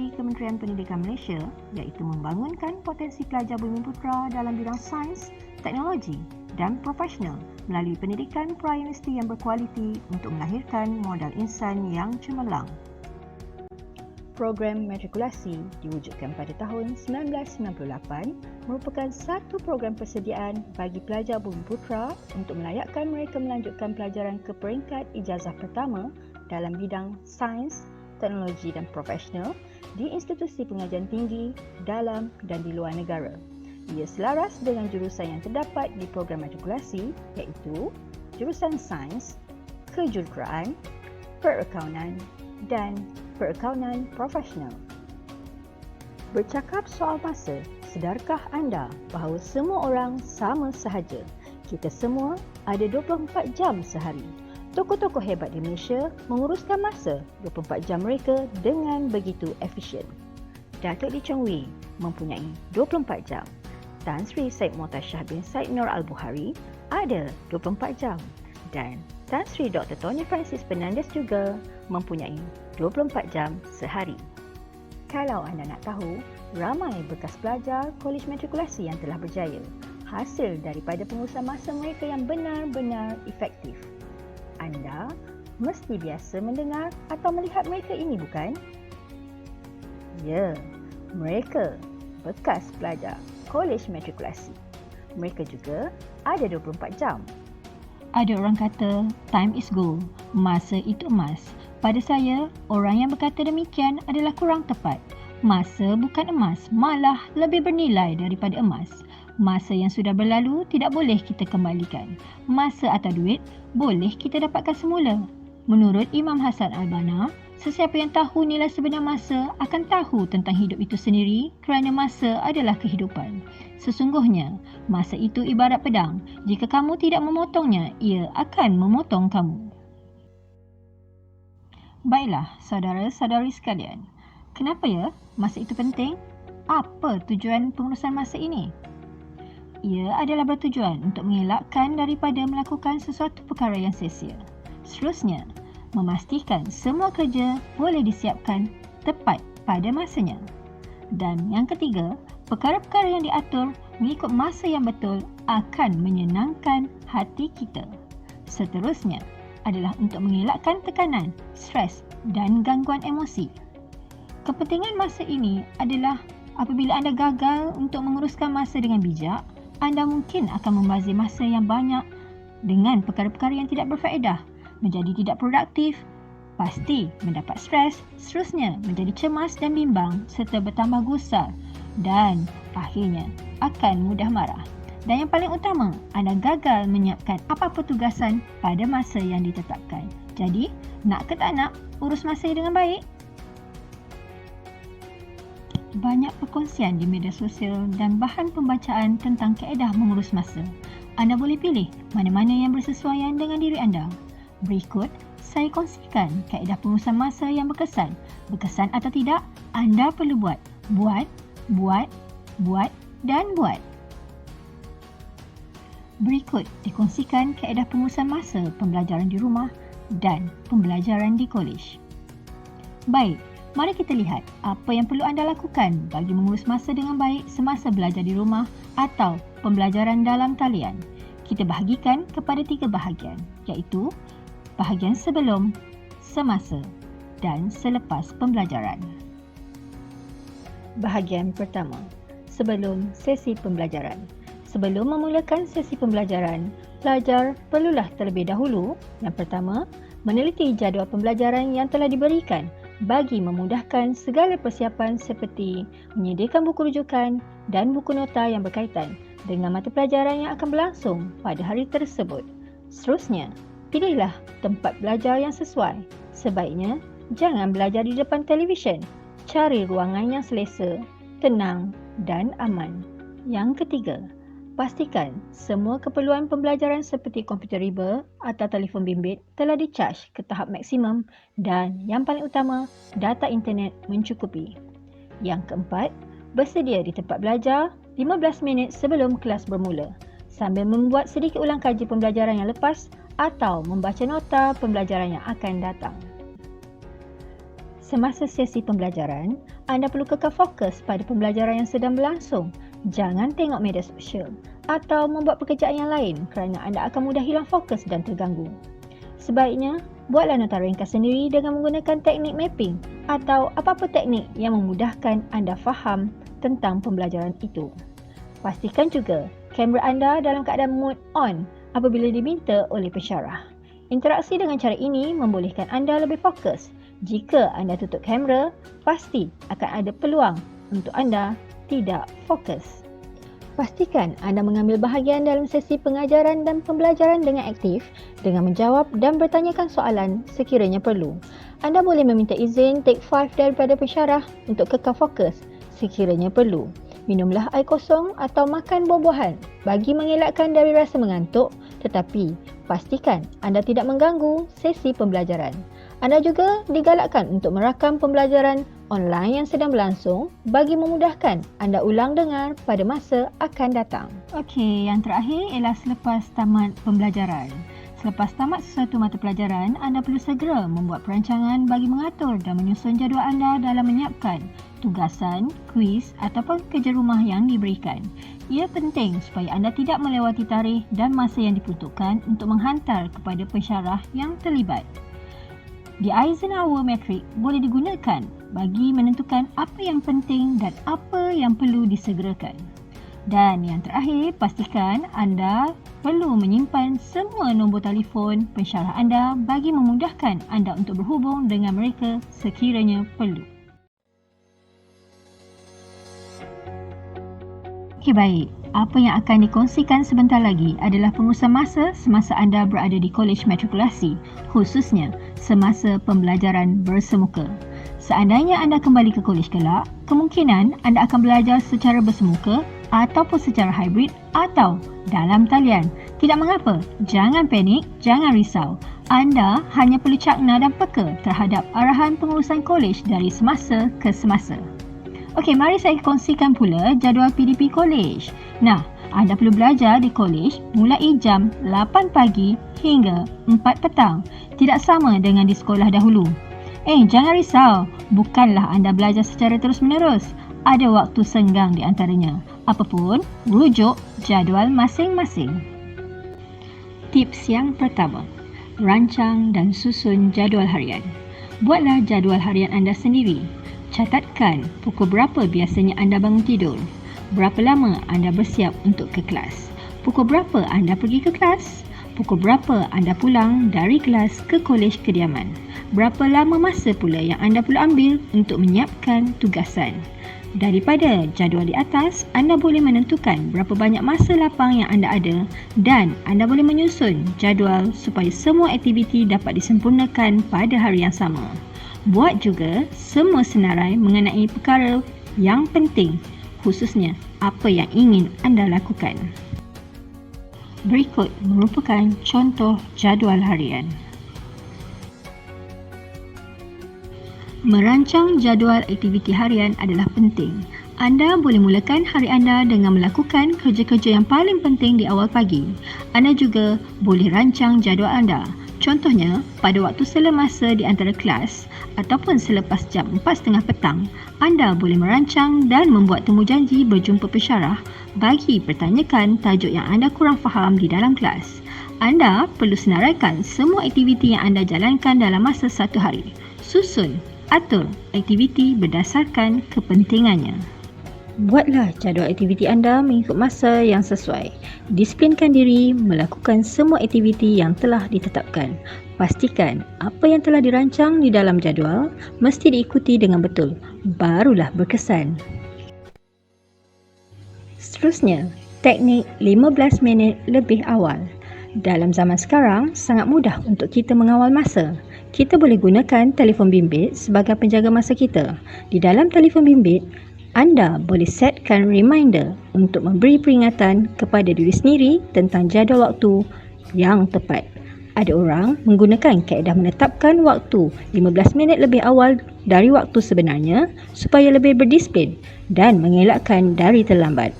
visi Kementerian Pendidikan Malaysia iaitu membangunkan potensi pelajar Bumiputera dalam bidang sains, teknologi dan profesional melalui pendidikan pra-universiti yang berkualiti untuk melahirkan modal insan yang cemerlang. Program matrikulasi diwujudkan pada tahun 1998 merupakan satu program persediaan bagi pelajar Bumiputera untuk melayakkan mereka melanjutkan pelajaran ke peringkat ijazah pertama dalam bidang sains, teknologi dan profesional di institusi pengajian tinggi dalam dan di luar negara. Ia selaras dengan jurusan yang terdapat di program matrikulasi iaitu jurusan sains, kejuruteraan, perakaunan dan perakaunan profesional. Bercakap soal masa, sedarkah anda bahawa semua orang sama sahaja? Kita semua ada 24 jam sehari. Tokoh-tokoh hebat di Malaysia menguruskan masa 24 jam mereka dengan begitu efisien. Datuk Lee Chong Wei mempunyai 24 jam. Tan Sri Syed Mohtar bin Syed Nur Al-Bukhari ada 24 jam. Dan Tan Sri Dr. Tony Francis Fernandez juga mempunyai 24 jam sehari. Kalau anda nak tahu, ramai bekas pelajar kolej matrikulasi yang telah berjaya hasil daripada pengurusan masa mereka yang benar-benar efektif. Anda mesti biasa mendengar atau melihat mereka ini, bukan? Ya, mereka bekas pelajar kolej matrikulasi. Mereka juga ada 24 jam. Ada orang kata, time is gold, masa itu emas. Pada saya, orang yang berkata demikian adalah kurang tepat. Masa bukan emas, malah lebih bernilai daripada emas. Masa yang sudah berlalu tidak boleh kita kembalikan. Masa atau duit boleh kita dapatkan semula. Menurut Imam Hasan Al-Banna, sesiapa yang tahu nilai sebenar masa akan tahu tentang hidup itu sendiri kerana masa adalah kehidupan. Sesungguhnya, masa itu ibarat pedang. Jika kamu tidak memotongnya, ia akan memotong kamu. Baiklah, saudara-saudari sekalian. Kenapa ya masa itu penting? Apa tujuan pengurusan masa ini? Ia adalah bertujuan untuk mengelakkan daripada melakukan sesuatu perkara yang sia-sia. Seterusnya, memastikan semua kerja boleh disiapkan tepat pada masanya. Dan yang ketiga, perkara-perkara yang diatur mengikut masa yang betul akan menyenangkan hati kita. Seterusnya adalah untuk mengelakkan tekanan, stres dan gangguan emosi. Kepentingan masa ini adalah apabila anda gagal untuk menguruskan masa dengan bijak, anda mungkin akan membazir masa yang banyak dengan perkara-perkara yang tidak berfaedah, menjadi tidak produktif, pasti mendapat stres, seterusnya menjadi cemas dan bimbang serta bertambah gusar dan akhirnya akan mudah marah. Dan yang paling utama, anda gagal menyiapkan apa-apa tugasan pada masa yang ditetapkan. Jadi, nak ke tak nak, urus masa dengan baik. Banyak perkongsian di media sosial dan bahan pembacaan tentang kaedah mengurus masa. Anda boleh pilih mana-mana yang bersesuaian dengan diri anda. Berikut, saya kongsikan kaedah pengurusan masa yang berkesan. Berkesan atau tidak, anda perlu buat. Buat dan buat. Berikut dikongsikan kaedah pengurusan masa pembelajaran di rumah dan pembelajaran di kolej. Baik, mari kita lihat apa yang perlu anda lakukan bagi mengurus masa dengan baik semasa belajar di rumah atau pembelajaran dalam talian. Kita bahagikan kepada 3 bahagian, iaitu bahagian sebelum, semasa dan selepas pembelajaran. Bahagian pertama, sebelum sesi pembelajaran. Sebelum memulakan sesi pembelajaran, pelajar perlulah terlebih dahulu, yang pertama, meneliti jadual pembelajaran yang telah diberikan bagi memudahkan segala persiapan seperti menyediakan buku rujukan dan buku nota yang berkaitan dengan mata pelajaran yang akan berlangsung pada hari tersebut. Seterusnya, pilihlah tempat belajar yang sesuai. Sebaiknya, jangan belajar di depan televisyen. Cari ruangan yang selesa, tenang dan aman. Yang ketiga, pastikan semua keperluan pembelajaran seperti komputer riba atau telefon bimbit telah dicaj ke tahap maksimum dan yang paling utama, data internet mencukupi. Yang keempat, bersedia di tempat belajar 15 minit sebelum kelas bermula sambil membuat sedikit ulang kaji pembelajaran yang lepas atau membaca nota pembelajaran yang akan datang. Semasa sesi pembelajaran, anda perlu kekal fokus pada pembelajaran yang sedang berlangsung. Jangan tengok media sosial atau membuat pekerjaan yang lain kerana anda akan mudah hilang fokus dan terganggu. Sebaiknya, buatlah nota ringkas sendiri dengan menggunakan teknik mapping atau apa-apa teknik yang memudahkan anda faham tentang pembelajaran itu. Pastikan juga kamera anda dalam keadaan mode on apabila diminta oleh pensyarah. Interaksi dengan cara ini membolehkan anda lebih fokus. Jika anda tutup kamera, pasti akan ada peluang untuk anda tidak fokus. Pastikan anda mengambil bahagian dalam sesi pengajaran dan pembelajaran dengan aktif dengan menjawab dan bertanyakan soalan sekiranya perlu. Anda boleh meminta izin take 5 daripada pensyarah untuk kekal fokus sekiranya perlu. Minumlah air kosong atau makan buah-buahan bagi mengelakkan dari rasa mengantuk, tetapi pastikan anda tidak mengganggu sesi pembelajaran. Anda juga digalakkan untuk merakam pembelajaran online yang sedang berlangsung bagi memudahkan anda ulang dengar pada masa akan datang. Okey, yang terakhir ialah selepas tamat pembelajaran. Selepas tamat sesuatu mata pelajaran, anda perlu segera membuat perancangan bagi mengatur dan menyusun jadual anda dalam menyiapkan tugasan, kuis ataupun kerja rumah yang diberikan. Ia penting supaya anda tidak melewati tarikh dan masa yang diperuntukkan untuk menghantar kepada pensyarah yang terlibat. The Eisenhower Matrix boleh digunakan bagi menentukan apa yang penting dan apa yang perlu disegerakan. Dan yang terakhir, pastikan anda perlu menyimpan semua nombor telefon pensyarah anda bagi memudahkan anda untuk berhubung dengan mereka sekiranya perlu. Okey, baik. Apa yang akan dikongsikan sebentar lagi adalah pengurusan masa semasa anda berada di kolej matrikulasi, khususnya semasa pembelajaran bersemuka. Seandainya anda kembali ke kolej kelak, kemungkinan anda akan belajar secara bersemuka ataupun secara hybrid atau dalam talian. Tidak mengapa, jangan panik, jangan risau. Anda hanya perlu cakna dan peka terhadap arahan pengurusan kolej dari semasa ke semasa. Okey, mari saya kongsikan pula jadual PDP kolej. Nah, anda perlu belajar di kolej mulai jam 8 pagi hingga 4 petang. Tidak sama dengan di sekolah dahulu. Jangan risau. Bukanlah anda belajar secara terus-menerus. Ada waktu senggang di antaranya. Apapun, rujuk jadual masing-masing. Tips yang pertama, rancang dan susun jadual harian. Buatlah jadual harian anda sendiri. Catatkan pukul berapa biasanya anda bangun tidur. Berapa lama anda bersiap untuk ke kelas. Pukul berapa anda pergi ke kelas. Pukul berapa anda pulang dari kelas ke kolej kediaman. Berapa lama masa pula yang anda perlu ambil untuk menyiapkan tugasan. Daripada jadual di atas, anda boleh menentukan berapa banyak masa lapang yang anda ada dan anda boleh menyusun jadual supaya semua aktiviti dapat disempurnakan pada hari yang sama. Buat juga semua senarai mengenai perkara yang penting, khususnya apa yang ingin anda lakukan. Berikut merupakan contoh jadual harian. Merancang jadual aktiviti harian adalah penting. Anda boleh mulakan hari anda dengan melakukan kerja-kerja yang paling penting di awal pagi. Anda juga boleh rancang jadual anda. Contohnya, pada waktu semasa di antara kelas ataupun selepas jam 4.30 petang, anda boleh merancang dan membuat temujanji berjumpa pensyarah bagi pertanyakan tajuk yang anda kurang faham di dalam kelas. Anda perlu senaraikan semua aktiviti yang anda jalankan dalam masa satu hari. Susun, atur aktiviti berdasarkan kepentingannya. Buatlah jadual aktiviti anda mengikut masa yang sesuai. Disiplinkan diri melakukan semua aktiviti yang telah ditetapkan. Pastikan apa yang telah dirancang di dalam jadual mesti diikuti dengan betul. Barulah berkesan. Seterusnya, teknik 15 minit lebih awal. Dalam zaman sekarang, sangat mudah untuk kita mengawal masa. Kita boleh gunakan telefon bimbit sebagai penjaga masa kita. Di dalam telefon bimbit, anda boleh setkan reminder untuk memberi peringatan kepada diri sendiri tentang jadual waktu yang tepat. Ada orang menggunakan kaedah menetapkan waktu 15 minit lebih awal dari waktu sebenarnya supaya lebih berdisiplin dan mengelakkan dari terlambat.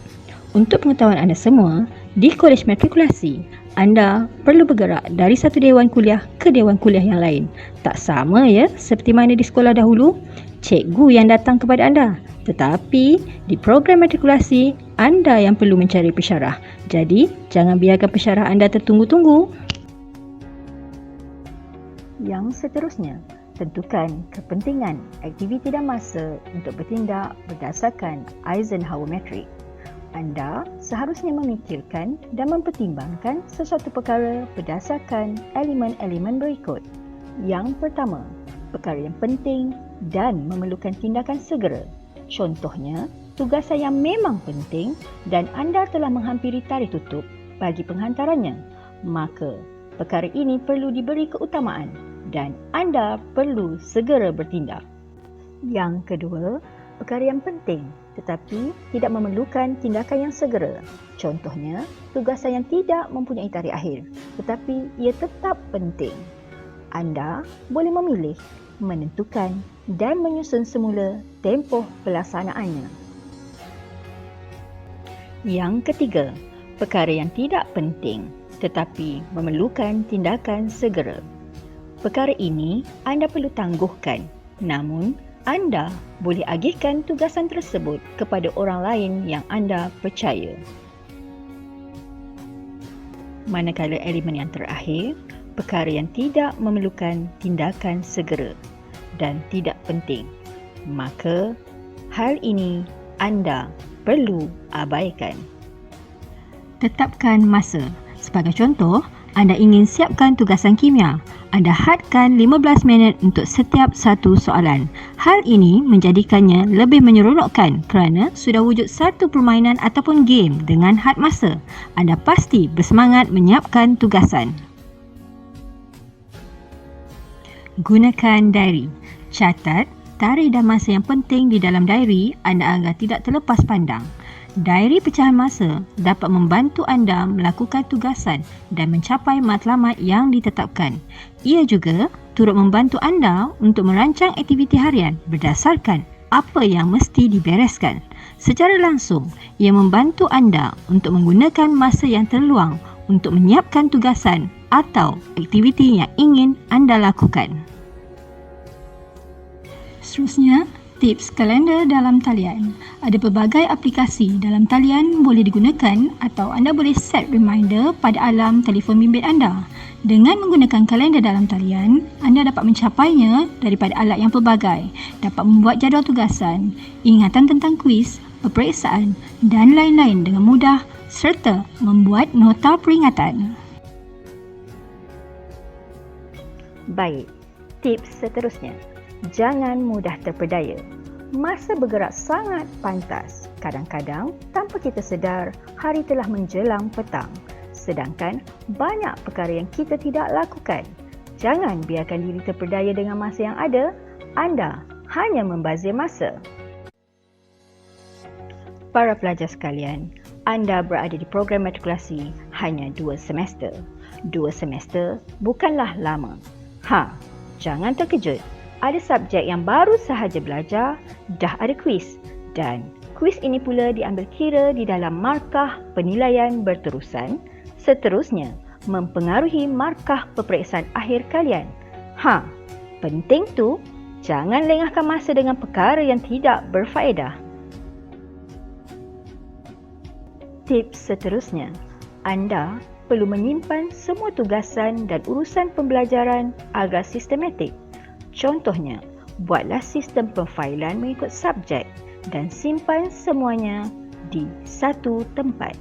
Untuk pengetahuan anda semua, di kolej matrikulasi, anda perlu bergerak dari satu dewan kuliah ke dewan kuliah yang lain. Tak sama ya seperti mana di sekolah dahulu, cikgu yang datang kepada anda. Tetapi di program matrikulasi, anda yang perlu mencari pensyarah. Jadi, jangan biarkan pensyarah anda tertunggu-tunggu. Yang seterusnya, tentukan kepentingan aktiviti dan masa untuk bertindak berdasarkan Eisenhower Matrix. Anda seharusnya memikirkan dan mempertimbangkan sesuatu perkara berdasarkan elemen-elemen berikut. Yang pertama, perkara yang penting dan memerlukan tindakan segera. Contohnya, tugasan yang memang penting dan anda telah menghampiri tarikh tutup bagi penghantarannya. Maka, perkara ini perlu diberi keutamaan dan anda perlu segera bertindak. Yang kedua, perkara yang penting tetapi tidak memerlukan tindakan yang segera. Contohnya, tugasan yang tidak mempunyai tarikh akhir tetapi ia tetap penting. Anda boleh memilih, menentukan dan menyusun semula tempoh pelaksanaannya. Yang ketiga, perkara yang tidak penting tetapi memerlukan tindakan segera. Perkara ini anda perlu tangguhkan, namun anda boleh agihkan tugasan tersebut kepada orang lain yang anda percaya. Manakala elemen yang terakhir, perkara yang tidak memerlukan tindakan segera dan tidak penting, maka hal ini anda perlu abaikan. Tetapkan masa. Sebagai contoh, anda ingin siapkan tugasan kimia. Anda hadkan 15 minit untuk setiap satu soalan. Hal ini menjadikannya lebih menyeronokkan kerana sudah wujud satu permainan ataupun game dengan had masa. Anda pasti bersemangat menyiapkan tugasan. Gunakan diary. Catat tarikh dan masa yang penting di dalam diary anda agar tidak terlepas pandang. Diary pecahan masa dapat membantu anda melakukan tugasan dan mencapai matlamat yang ditetapkan. Ia juga turut membantu anda untuk merancang aktiviti harian berdasarkan apa yang mesti dibereskan. Secara langsung, ia membantu anda untuk menggunakan masa yang terluang untuk menyiapkan tugasan atau aktiviti yang ingin anda lakukan. Seterusnya, tips kalender dalam talian. Ada pelbagai aplikasi dalam talian boleh digunakan atau anda boleh set reminder pada alarm telefon bimbit anda. Dengan menggunakan kalender dalam talian, anda dapat mencapainya daripada alat yang pelbagai, dapat membuat jadual tugasan, ingatan tentang kuis, peperiksaan dan lain-lain dengan mudah serta membuat nota peringatan. Baik, tips seterusnya. Jangan mudah terpedaya. Masa bergerak sangat pantas. Kadang-kadang, tanpa kita sedar, hari telah menjelang petang. Sedangkan, banyak perkara yang kita tidak lakukan. Jangan biarkan diri terpedaya dengan masa yang ada. Anda hanya membazir masa. Para pelajar sekalian, anda berada di program matrikulasi hanya 2 semester. 2 semester bukanlah lama. Jangan terkejut. Ada subjek yang baru sahaja belajar, dah ada kuis dan kuis ini pula diambil kira di dalam markah penilaian berterusan, seterusnya mempengaruhi markah peperiksaan akhir kalian. Penting tu, jangan lengahkan masa dengan perkara yang tidak berfaedah. Tips seterusnya, anda perlu menyimpan semua tugasan dan urusan pembelajaran agar sistematik. Contohnya, buatlah sistem penfailan mengikut subjek dan simpan semuanya di satu tempat.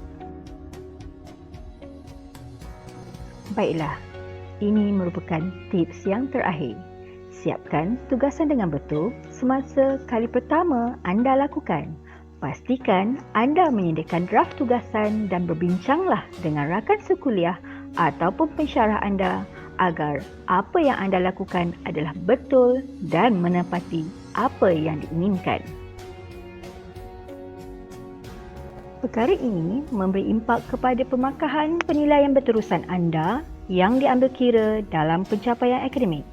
Baiklah, ini merupakan tips yang terakhir. Siapkan tugasan dengan betul semasa kali pertama anda lakukan. Pastikan anda menyediakan draft tugasan dan berbincanglah dengan rakan sekuliah ataupun pensyarah anda agar apa yang anda lakukan adalah betul dan menepati apa yang diinginkan. Perkara ini memberi impak kepada pemarkahan penilaian berterusan anda yang diambil kira dalam pencapaian akademik.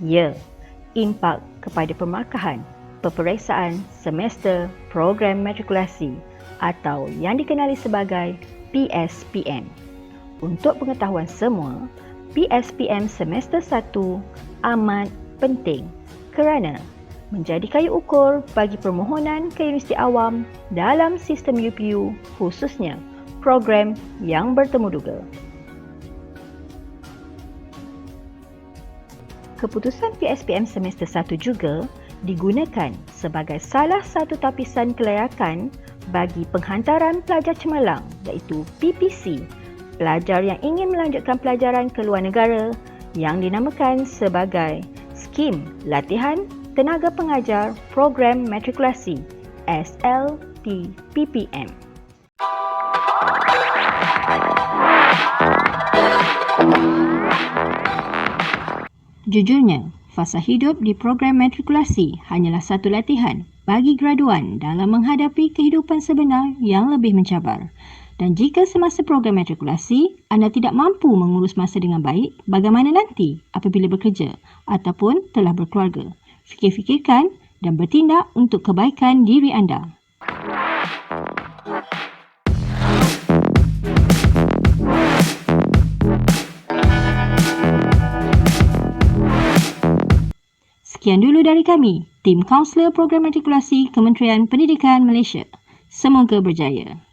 Ya, impak kepada pemarkahan peperiksaan semester program matrikulasi atau yang dikenali sebagai PSPM. Untuk pengetahuan semua, PSPM semester 1 amat penting kerana menjadi kayu ukur bagi permohonan ke Universiti Awam dalam sistem UPU, khususnya program yang bertemu duga. Keputusan PSPM semester 1 juga digunakan sebagai salah satu tapisan kelayakan bagi penghantaran pelajar cemerlang iaitu PPC, pelajar yang ingin melanjutkan pelajaran ke luar negara yang dinamakan sebagai Skim Latihan Tenaga Pengajar Program Matrikulasi SLTPPM. Jujurnya, fasa hidup di program matrikulasi hanyalah satu latihan bagi graduan dalam menghadapi kehidupan sebenar yang lebih mencabar. Dan jika semasa program matrikulasi anda tidak mampu mengurus masa dengan baik, bagaimana nanti apabila bekerja ataupun telah berkeluarga? Fikir-fikirkan dan bertindak untuk kebaikan diri anda. Sekian dulu dari kami, Tim Kaunselor Program Matrikulasi Kementerian Pendidikan Malaysia. Semoga berjaya.